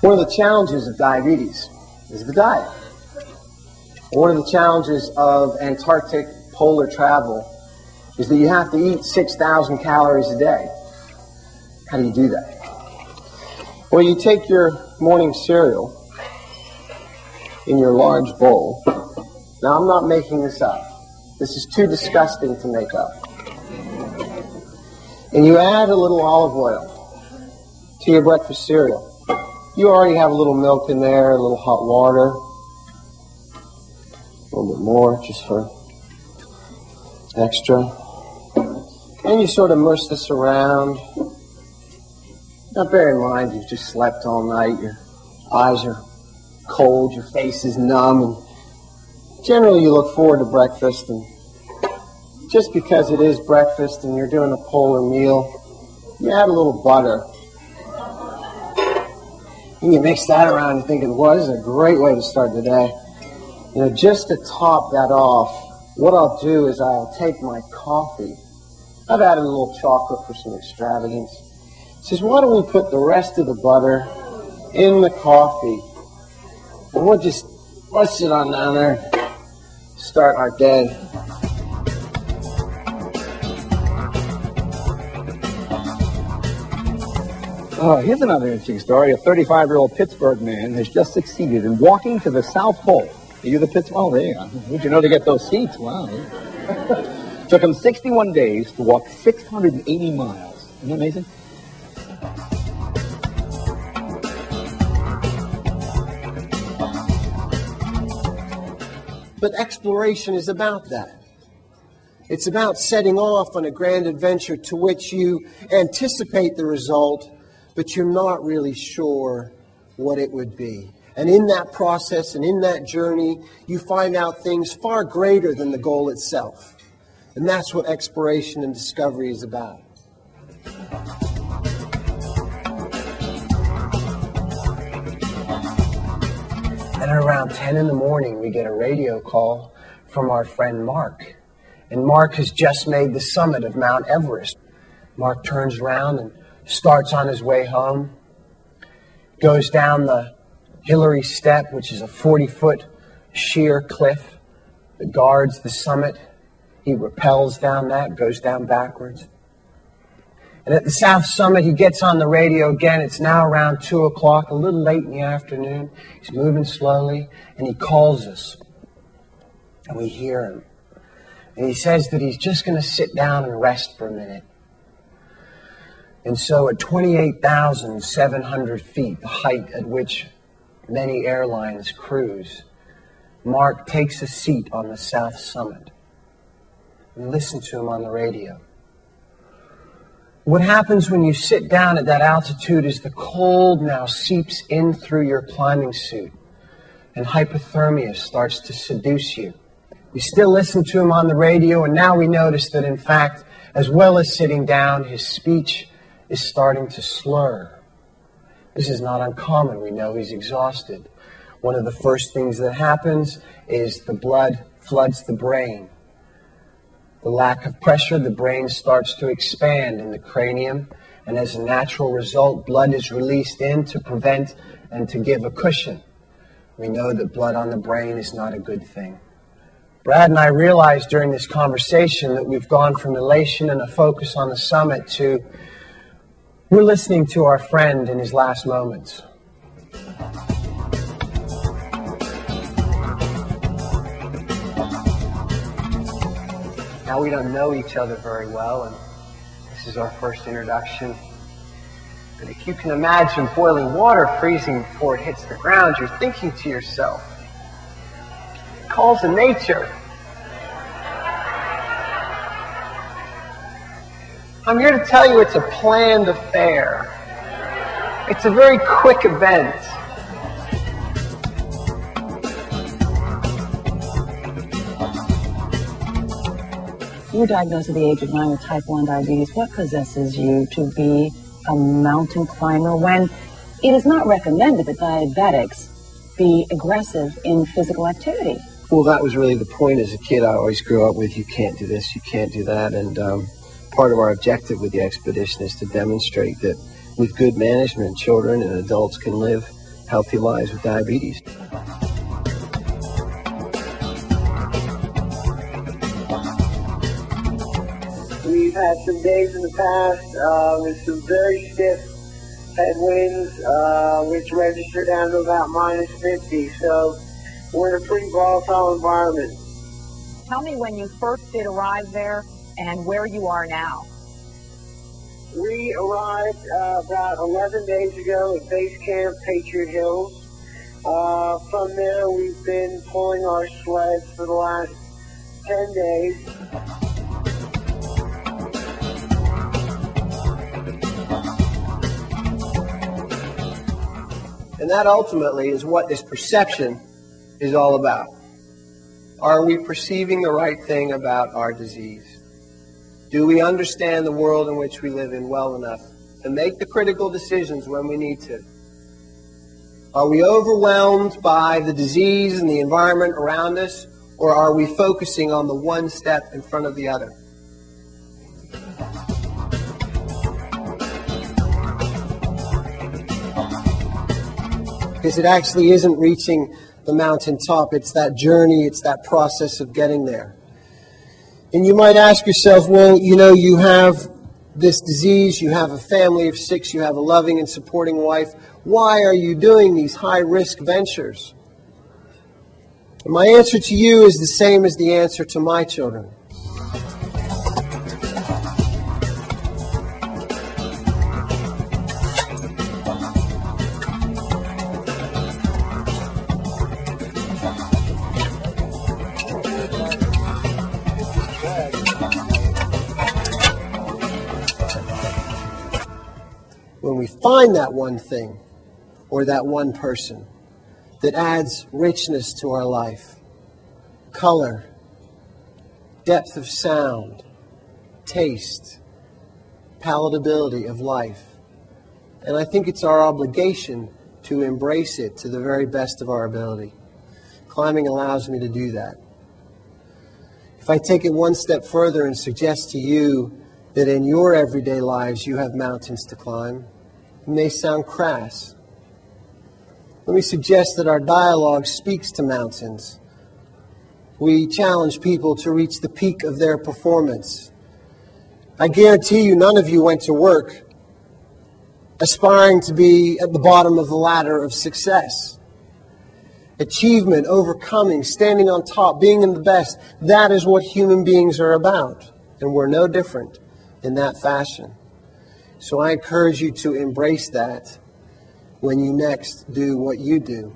One of the challenges of diabetes is the diet. One of the challenges of Antarctic polar travel is that you have to eat 6,000 calories a day. How do you do that? Well, you take your morning cereal in your large bowl. Now, I'm not making this up. This is too disgusting to make up. And you add a little olive oil to your breakfast cereal. You already have a little milk in there, a little hot water, a little bit more just for extra. And you sort of mush this around. Now bear in mind you've just slept all night, your eyes are cold, your face is numb, and generally you look forward to breakfast, and just because it is breakfast and you're doing a polar meal, you add a little butter. And you mix that around, you're thinking, well, this is a great way to start the day. You know, just to top that off, what I'll do is I'll take my coffee. I've added a little chocolate for some extravagance. It says, why don't we put the rest of the butter in the coffee? And we'll just bust it on down there, start our day. Here's another interesting story. A 35-year-old Pittsburgh man has just succeeded in walking to the South Pole. Are you the Pittsburgh? Oh, there you go. Who'd you know to get those seats? Wow. Took him 61 days to walk 680 miles. Isn't that amazing? But exploration is about that. It's about setting off on a grand adventure to which you anticipate the result, but you're not really sure what it would be. And in that process and in that journey, you find out things far greater than the goal itself. And that's what exploration and discovery is about. And at around 10 in the morning, we get a radio call from our friend Mark. And Mark has just made the summit of Mount Everest. Mark turns around and starts on his way home, goes down the Hillary Step, which is a 40-foot sheer cliff that guards the summit. He rappels down that, goes down backwards. And at the South Summit, he gets on the radio again. It's now around 2 o'clock, a little late in the afternoon. He's moving slowly, and he calls us. And we hear him. And he says that he's just going to sit down and rest for a minute. And so at 28,700 feet, the height at which many airlines cruise, Mark takes a seat on the South Summit. And listen to him on the radio. What happens when you sit down at that altitude is the cold now seeps in through your climbing suit, and hypothermia starts to seduce you. We still listen to him on the radio, and now we notice that, in fact, as well as sitting down, his speech is starting to slur. This is not uncommon. We know he's exhausted. One of the first things that happens is the blood floods the brain. The lack of pressure, the brain starts to expand in the cranium, and as a natural result, blood is released in to prevent and to give a cushion. We know that blood on the brain is not a good thing. Brad and I realized during this conversation that we've gone from elation and a focus on the summit to we're listening to our friend in his last moments. Now, we don't know each other very well, and this is our first introduction. But if you can imagine boiling water freezing before it hits the ground, you're thinking to yourself, calls of nature. I'm here to tell you it's a planned affair. It's a very quick event. You were diagnosed at the age of 9 with type 1 diabetes. What possesses you to be a mountain climber when it is not recommended that diabetics be aggressive in physical activity? Well, that was really the point as a kid. I always grew up with, you can't do this, you can't do that. And part of our objective with the expedition is to demonstrate that with good management, children and adults can live healthy lives with diabetes. We've had some days in the past with some very stiff headwinds, which registered down to about -50. So we're in a pretty volatile environment. Tell me when you first did arrive there and where you are now. We arrived about 11 days ago at Base Camp Patriot Hills. From there, we've been pulling our sleds for the last 10 days. And that ultimately is what this perception is all about. Are we perceiving the right thing about our disease? Do we understand the world in which we live in well enough to make the critical decisions when we need to? Are we overwhelmed by the disease and the environment around us, or are we focusing on the one step in front of the other? Because it actually isn't reaching the mountaintop. It's that journey, it's that process of getting there. And you might ask yourself, well, you have this disease, you have a family of 6, you have a loving and supporting wife. Why are you doing these high-risk ventures? And my answer to you is the same as the answer to my children. When we find that one thing or that one person that adds richness to our life, color, depth of sound, taste, palatability of life, and I think it's our obligation to embrace it to the very best of our ability. Climbing allows me to do that. If I take it one step further and suggest to you that in your everyday lives you have mountains to climb, it may sound crass. Let me suggest that our dialogue speaks to mountains. We challenge people to reach the peak of their performance. I guarantee you none of you went to work aspiring to be at the bottom of the ladder of success. Achievement, overcoming, standing on top, being in the best, that is what human beings are about. And we're no different in that fashion. So I encourage you to embrace that when you next do what you do.